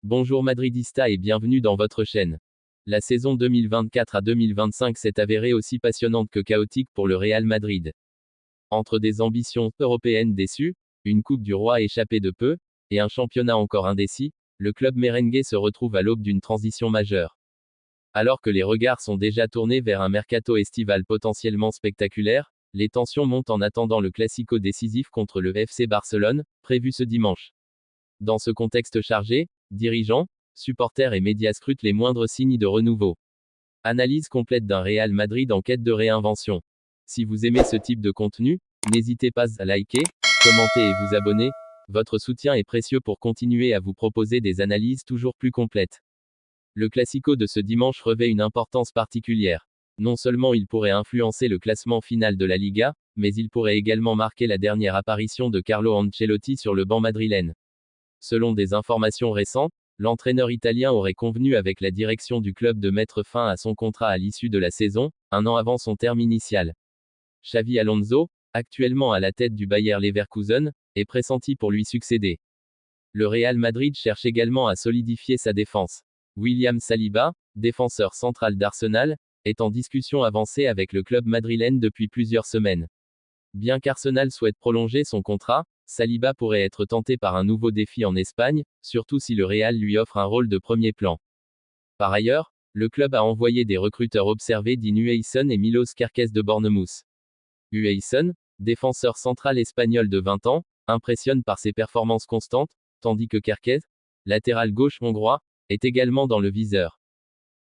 Bonjour Madridista et bienvenue dans votre chaîne. La saison 2024 à 2025 s'est avérée aussi passionnante que chaotique pour le Real Madrid. Entre des ambitions européennes déçues, une Coupe du Roi échappée de peu, et un championnat encore indécis, le club merengue se retrouve à l'aube d'une transition majeure. Alors que les regards sont déjà tournés vers un mercato estival potentiellement spectaculaire, les tensions montent en attendant le classico décisif contre le FC Barcelone, prévu ce dimanche. Dans ce contexte chargé, dirigeants, supporters et médias scrutent les moindres signes de renouveau. Analyse complète d'un Real Madrid en quête de réinvention. Si vous aimez ce type de contenu, n'hésitez pas à liker, commenter et vous abonner. Votre soutien est précieux pour continuer à vous proposer des analyses toujours plus complètes. Le classico de ce dimanche revêt une importance particulière. Non seulement il pourrait influencer le classement final de la Liga, mais il pourrait également marquer la dernière apparition de Carlo Ancelotti sur le banc madrilène. Selon des informations récentes, l'entraîneur italien aurait convenu avec la direction du club de mettre fin à son contrat à l'issue de la saison, un an avant son terme initial. Xavi Alonso, actuellement à la tête du Bayer Leverkusen, est pressenti pour lui succéder. Le Real Madrid cherche également à solidifier sa défense. William Saliba, défenseur central d'Arsenal, est en discussion avancée avec le club madrilène depuis plusieurs semaines. Bien qu'Arsenal souhaite prolonger son contrat, Saliba pourrait être tenté par un nouveau défi en Espagne, surtout si le Real lui offre un rôle de premier plan. Par ailleurs, le club a envoyé des recruteurs observés Dean Huijsen et Milos Kerkez de Bournemouth. Huijsen, défenseur central espagnol de 20 ans, impressionne par ses performances constantes, tandis que Kerkez, latéral gauche hongrois, est également dans le viseur.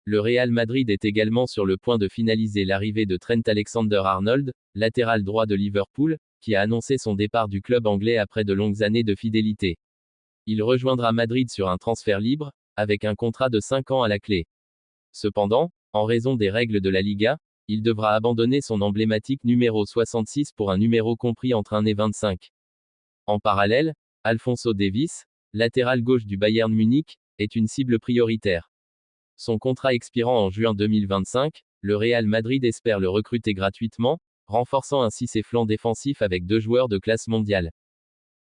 Le Real Madrid est également sur le point de finaliser l'arrivée de Trent Alexander-Arnold, latéral droit de Liverpool, qui a annoncé son départ du club anglais après de longues années de fidélité. Il rejoindra Madrid sur un transfert libre, avec un contrat de 5 ans à la clé. Cependant, en raison des règles de la Liga, il devra abandonner son emblématique numéro 66 pour un numéro compris entre 1 et 25. En parallèle, Alphonso Davies, latéral gauche du Bayern Munich, est une cible prioritaire. Son contrat expirant en juin 2025, le Real Madrid espère le recruter gratuitement, renforçant ainsi ses flancs défensifs avec 2 joueurs de classe mondiale.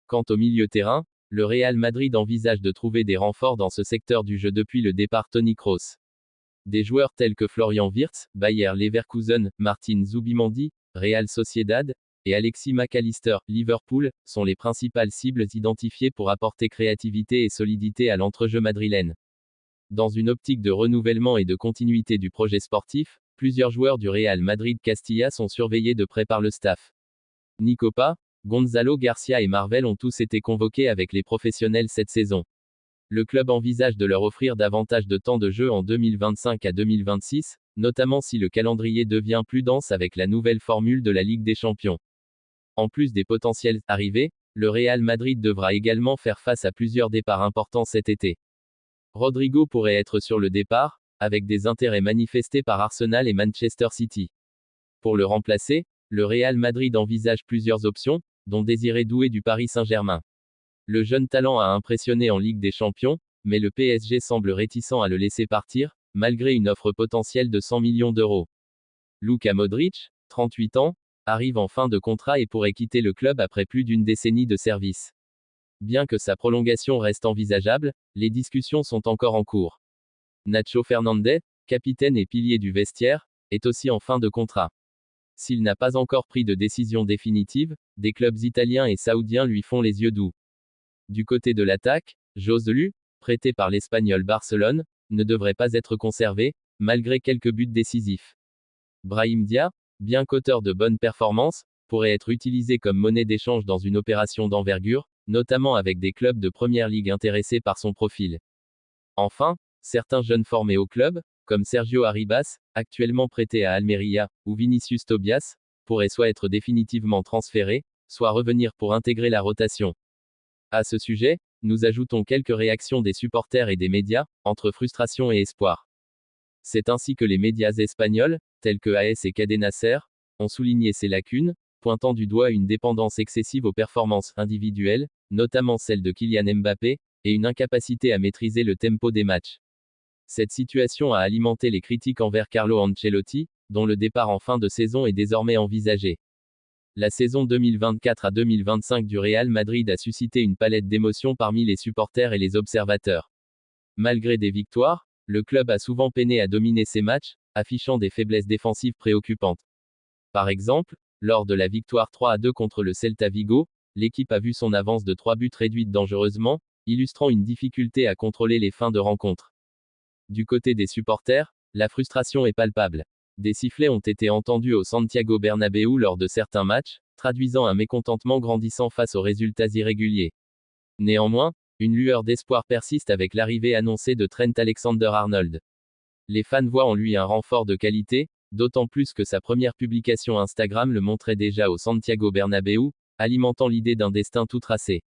Quant au milieu terrain, le Real Madrid envisage de trouver des renforts dans ce secteur du jeu depuis le départ Toni Kroos. Des joueurs tels que Florian Wirtz, Bayer Leverkusen, Martin Zubimendi, Real Sociedad, et Alexis Mac Allister, Liverpool, sont les principales cibles identifiées pour apporter créativité et solidité à l'entrejeu madrilène. Dans une optique de renouvellement et de continuité du projet sportif, plusieurs joueurs du Real Madrid Castilla sont surveillés de près par le staff. Nicopa, Gonzalo Garcia et Marvel ont tous été convoqués avec les professionnels cette saison. Le club envisage de leur offrir davantage de temps de jeu en 2025 à 2026, notamment si le calendrier devient plus dense avec la nouvelle formule de la Ligue des Champions. En plus des potentielles arrivées, le Real Madrid devra également faire face à plusieurs départs importants cet été. Rodrigo pourrait être sur le départ, avec des intérêts manifestés par Arsenal et Manchester City. Pour le remplacer, le Real Madrid envisage plusieurs options, dont Désiré Doué du Paris Saint-Germain. Le jeune talent a impressionné en Ligue des Champions, mais le PSG semble réticent à le laisser partir, malgré une offre potentielle de 100 millions d'euros. Luka Modric, 38 ans, arrive en fin de contrat et pourrait quitter le club après plus d'une décennie de service. Bien que sa prolongation reste envisageable, les discussions sont encore en cours. Nacho Fernandez, capitaine et pilier du vestiaire, est aussi en fin de contrat. S'il n'a pas encore pris de décision définitive, des clubs italiens et saoudiens lui font les yeux doux. Du côté de l'attaque, Joselu, prêté par l'Espagnol Barcelone, ne devrait pas être conservé, malgré quelques buts décisifs. Brahim Dia, bien qu'auteur de bonnes performances, pourrait être utilisé comme monnaie d'échange dans une opération d'envergure, notamment avec des clubs de première ligue intéressés par son profil. Enfin, certains jeunes formés au club, comme Sergio Arribas, actuellement prêté à Almeria, ou Vinicius Tobias, pourraient soit être définitivement transférés, soit revenir pour intégrer la rotation. À ce sujet, nous ajoutons quelques réactions des supporters et des médias, entre frustration et espoir. C'est ainsi que les médias espagnols, tels que AS et Cadena Ser, ont souligné ces lacunes, pointant du doigt une dépendance excessive aux performances individuelles, notamment celle de Kylian Mbappé, et une incapacité à maîtriser le tempo des matchs. Cette situation a alimenté les critiques envers Carlo Ancelotti, dont le départ en fin de saison est désormais envisagé. La saison 2024 à 2025 du Real Madrid a suscité une palette d'émotions parmi les supporters et les observateurs. Malgré des victoires, le club a souvent peiné à dominer ses matchs, affichant des faiblesses défensives préoccupantes. Par exemple, lors de la victoire 3-2 contre le Celta Vigo, l'équipe a vu son avance de 3 buts réduite dangereusement, illustrant une difficulté à contrôler les fins de rencontre. Du côté des supporters, la frustration est palpable. Des sifflets ont été entendus au Santiago Bernabéu lors de certains matchs, traduisant un mécontentement grandissant face aux résultats irréguliers. Néanmoins, une lueur d'espoir persiste avec l'arrivée annoncée de Trent Alexander-Arnold. Les fans voient en lui un renfort de qualité, d'autant plus que sa première publication Instagram le montrait déjà au Santiago Bernabéu, alimentant l'idée d'un destin tout tracé.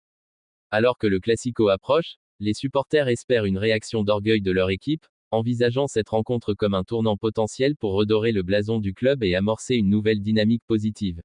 Alors que le Classico approche, les supporters espèrent une réaction d'orgueil de leur équipe, envisageant cette rencontre comme un tournant potentiel pour redorer le blason du club et amorcer une nouvelle dynamique positive.